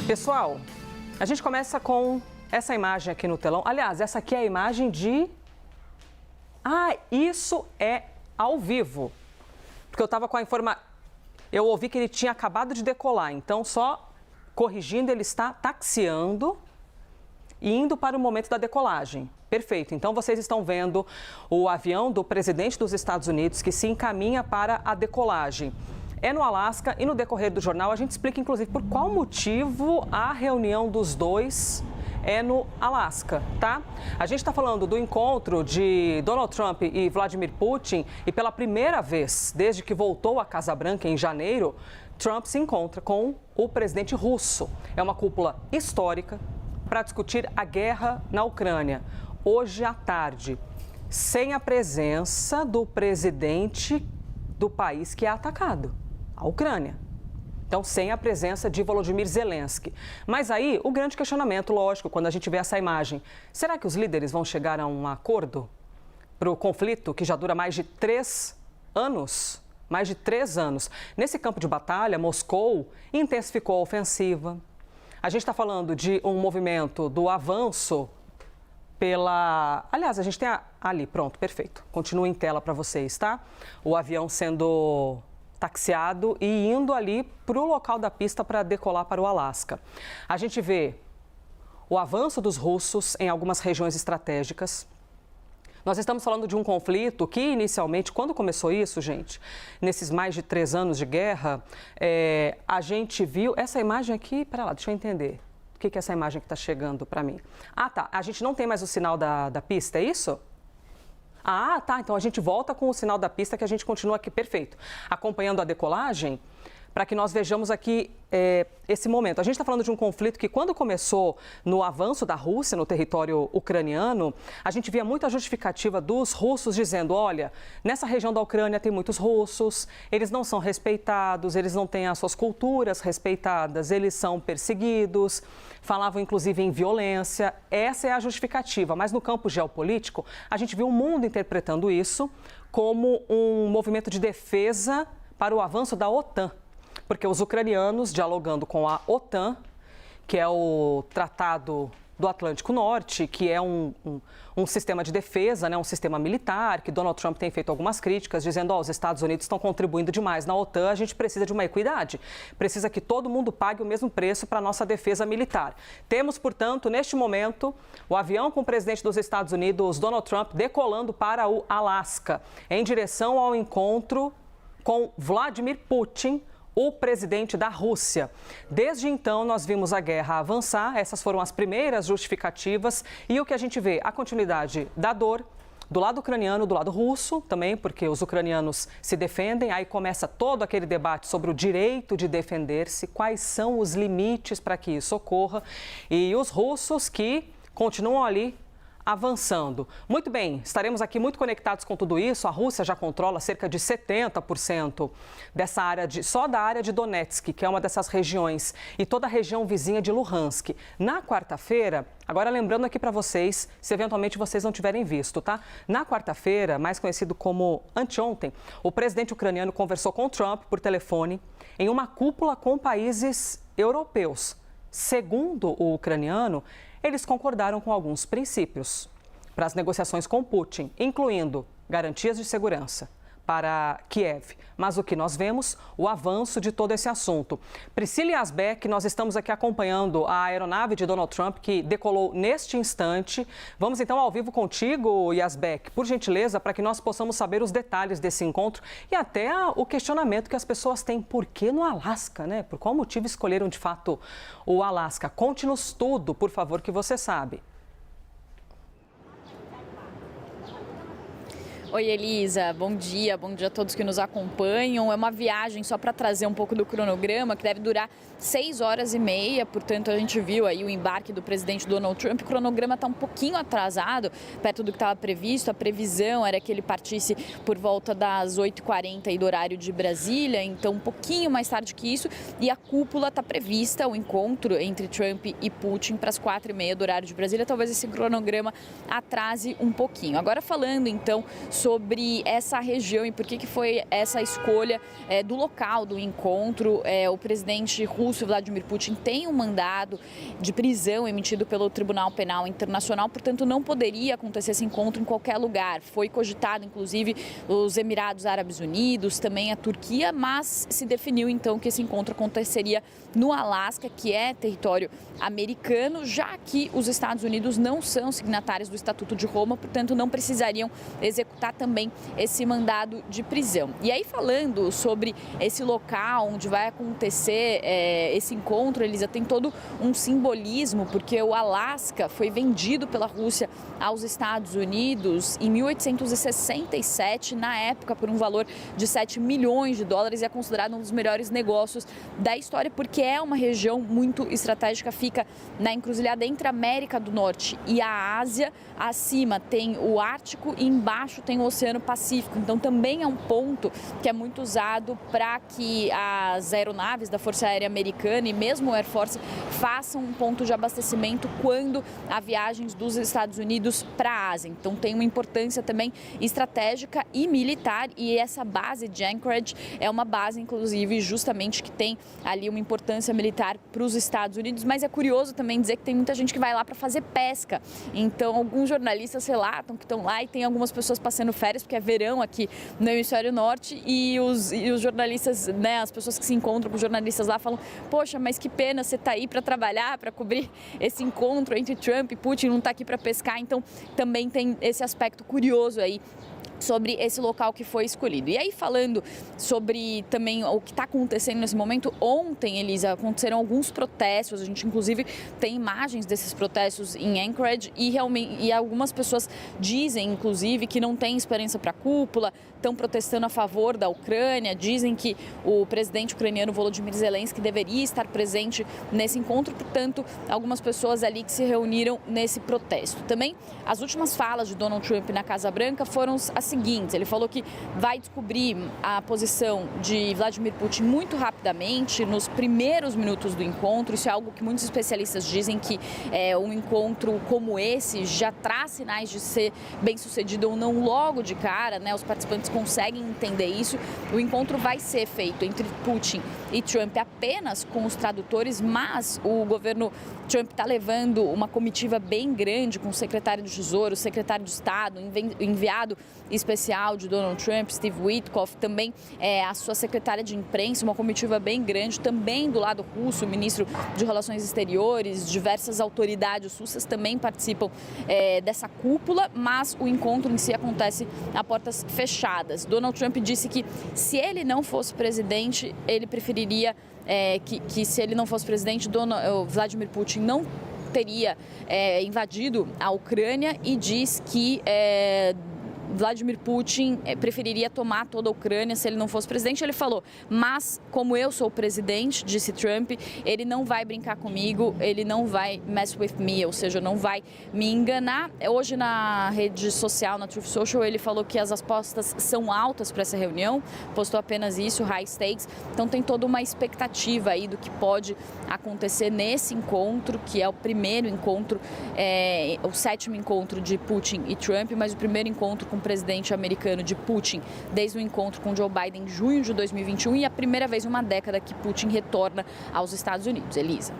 Pessoal, a gente começa com essa imagem aqui no telão. Aliás, essa aqui é a imagem de... isso é ao vivo. Porque eu estava com a informação... Eu ouvi que ele tinha acabado de decolar. Então, só corrigindo, ele está taxiando e indo para o momento da decolagem. Perfeito. Então, vocês estão vendo o avião do presidente dos Estados Unidos que se encaminha para a decolagem. É no Alasca e no decorrer do jornal a gente explica, inclusive, por qual motivo a reunião dos dois é no Alasca, tá? A gente está falando do encontro de Donald Trump e Vladimir Putin e pela primeira vez, desde que voltou à Casa Branca em janeiro, Trump se encontra com o presidente russo. É uma cúpula histórica para discutir a guerra na Ucrânia. Hoje à tarde, sem a presença do presidente do país que é atacado, a Ucrânia. Então, sem a presença de Volodymyr Zelensky. Mas aí, o grande questionamento, lógico, quando a gente vê essa imagem, será que os líderes vão chegar a um acordo para o conflito que já dura mais de 3 anos? Mais de 3 anos. Nesse campo de batalha, Moscou intensificou a ofensiva. A gente está falando de um movimento do avanço pela... Aliás, a gente tem ali, pronto, perfeito. Continua em tela para vocês, tá? O avião sendo taxiado e indo ali para o local da pista para decolar para o Alasca. A gente vê o avanço dos russos em algumas regiões estratégicas. Nós estamos falando de um conflito que, inicialmente, quando começou isso, gente, nesses mais de 3 anos de guerra, a gente viu... Essa imagem aqui, pera lá, deixa eu entender. O que é essa imagem que está chegando para mim? Tá. A gente não tem mais o sinal da pista, é isso? Tá. Então a gente volta com o sinal da pista que a gente continua aqui, perfeito. Acompanhando a decolagem, para que nós vejamos aqui esse momento. A gente está falando de um conflito que, quando começou no avanço da Rússia no território ucraniano, a gente via muita justificativa dos russos dizendo, olha, nessa região da Ucrânia tem muitos russos, eles não são respeitados, eles não têm as suas culturas respeitadas, eles são perseguidos, falavam inclusive em violência. Essa é a justificativa, mas no campo geopolítico, a gente viu o mundo interpretando isso como um movimento de defesa para o avanço da OTAN. Porque os ucranianos, dialogando com a OTAN, que é o Tratado do Atlântico Norte, que é um sistema de defesa, né, um sistema militar, que Donald Trump tem feito algumas críticas, dizendo, os Estados Unidos estão contribuindo demais na OTAN, a gente precisa de uma equidade, precisa que todo mundo pague o mesmo preço para a nossa defesa militar. Temos, portanto, neste momento, o avião com o presidente dos Estados Unidos, Donald Trump, decolando para o Alasca, em direção ao encontro com Vladimir Putin, o presidente da Rússia. Desde então, nós vimos a guerra avançar, essas foram as primeiras justificativas e o que a gente vê, a continuidade da dor, do lado ucraniano, do lado russo também, porque os ucranianos se defendem, aí começa todo aquele debate sobre o direito de defender-se, quais são os limites para que isso ocorra, e os russos que continuam ali avançando. Muito bem, estaremos aqui muito conectados com tudo isso. A Rússia já controla cerca de 70% dessa área, só da área de Donetsk, que é uma dessas regiões, e toda a região vizinha de Luhansk. Na quarta-feira, agora lembrando aqui para vocês, se eventualmente vocês não tiverem visto, tá? Na quarta-feira, mais conhecido como anteontem, o presidente ucraniano conversou com Trump por telefone em uma cúpula com países europeus. Segundo o ucraniano, eles concordaram com alguns princípios para as negociações com Putin, incluindo garantias de segurança para Kiev. Mas o que nós vemos, o avanço de todo esse assunto. Priscila Yazbek, nós estamos aqui acompanhando a aeronave de Donald Trump que decolou neste instante. Vamos então ao vivo contigo, Yazbek, por gentileza, para que nós possamos saber os detalhes desse encontro e até o questionamento que as pessoas têm. Por que no Alasca, né? Por qual motivo escolheram de fato o Alasca? Conte-nos tudo, por favor, que você sabe. Oi, Elisa, bom dia a todos que nos acompanham. É uma viagem só para trazer um pouco do cronograma, que deve durar 6 horas e meia, portanto a gente viu aí o embarque do presidente Donald Trump. O cronograma está um pouquinho atrasado, perto do que estava previsto. A previsão era que ele partisse por volta das 8h40 aí do horário de Brasília, então um pouquinho mais tarde que isso. E a cúpula está prevista, o encontro entre Trump e Putin, para as 4h30 do horário de Brasília. Talvez esse cronograma atrase um pouquinho. Agora falando então sobre essa região e por que foi essa escolha do local do encontro. O presidente russo Vladimir Putin tem um mandado de prisão emitido pelo Tribunal Penal Internacional, portanto não poderia acontecer esse encontro em qualquer lugar. Foi cogitado, inclusive, os Emirados Árabes Unidos, também a Turquia, mas se definiu então que esse encontro aconteceria no Alasca, que é território americano, já que os Estados Unidos não são signatários do Estatuto de Roma, portanto não precisariam executar também esse mandado de prisão. E aí, falando sobre esse local onde vai acontecer esse encontro, Elisa, tem todo um simbolismo, porque o Alasca foi vendido pela Rússia aos Estados Unidos em 1867, na época por um valor de 7 milhões de dólares, e é considerado um dos melhores negócios da história, porque é uma região muito estratégica, fica na encruzilhada entre a América do Norte e a Ásia. Acima tem o Ártico e embaixo tem o Oceano Pacífico, então também é um ponto que é muito usado para que as aeronaves da Força Aérea Americana e mesmo o Air Force façam um ponto de abastecimento quando há viagens dos Estados Unidos para a Ásia. Então tem uma importância também estratégica e militar, e essa base de Anchorage é uma base, inclusive, justamente que tem ali uma importância militar para os Estados Unidos, mas é curioso também dizer que tem muita gente que vai lá para fazer pesca. Então alguns jornalistas relatam que estão lá e tem algumas pessoas passando férias, porque é verão aqui no hemisfério norte, e os jornalistas, né, as pessoas que se encontram com os jornalistas lá falam: poxa, mas que pena você tá aí para trabalhar, para cobrir esse encontro entre Trump e Putin, não está aqui para pescar. Então também tem esse aspecto curioso aí sobre esse local que foi escolhido. E aí, falando sobre também o que está acontecendo nesse momento, ontem, Elisa, aconteceram alguns protestos, a gente inclusive tem imagens desses protestos em Anchorage, e algumas pessoas dizem, inclusive, que não tem esperança para a cúpula, estão protestando a favor da Ucrânia, dizem que o presidente ucraniano Volodymyr Zelensky deveria estar presente nesse encontro, portanto, algumas pessoas ali que se reuniram nesse protesto. Também, as últimas falas de Donald Trump na Casa Branca foram as seguintes: ele falou que vai descobrir a posição de Vladimir Putin muito rapidamente, nos primeiros minutos do encontro. Isso é algo que muitos especialistas dizem, que um encontro como esse já traz sinais de ser bem sucedido ou não logo de cara, né? Os participantes conseguem entender isso. O encontro vai ser feito entre Putin e Trump apenas com os tradutores, mas o governo Trump está levando uma comitiva bem grande com o secretário de Tesouro, o secretário de Estado, o enviado especial de Donald Trump, Steve Witkoff, também a sua secretária de imprensa, uma comitiva bem grande, também do lado russo, o ministro de Relações Exteriores, diversas autoridades russas também participam dessa cúpula, mas o encontro em si acontece a portas fechadas. Donald Trump disse que se ele não fosse presidente, ele preferiria que se ele não fosse presidente, Vladimir Putin não teria invadido a Ucrânia, e diz que Vladimir Putin preferiria tomar toda a Ucrânia se ele não fosse presidente. Ele falou: mas como eu sou o presidente, disse Trump, ele não vai brincar comigo, ele não vai mess with me, ou seja, não vai me enganar. Hoje na rede social, na Truth Social, ele falou que as apostas são altas para essa reunião, postou apenas isso, high stakes. Então tem toda uma expectativa aí do que pode acontecer nesse encontro, que é o primeiro encontro, o 7º encontro de Putin e Trump, mas o primeiro encontro com o presidente americano de Putin desde o encontro com Joe Biden em junho de 2021, e a primeira vez em uma década que Putin retorna aos Estados Unidos. Elisa.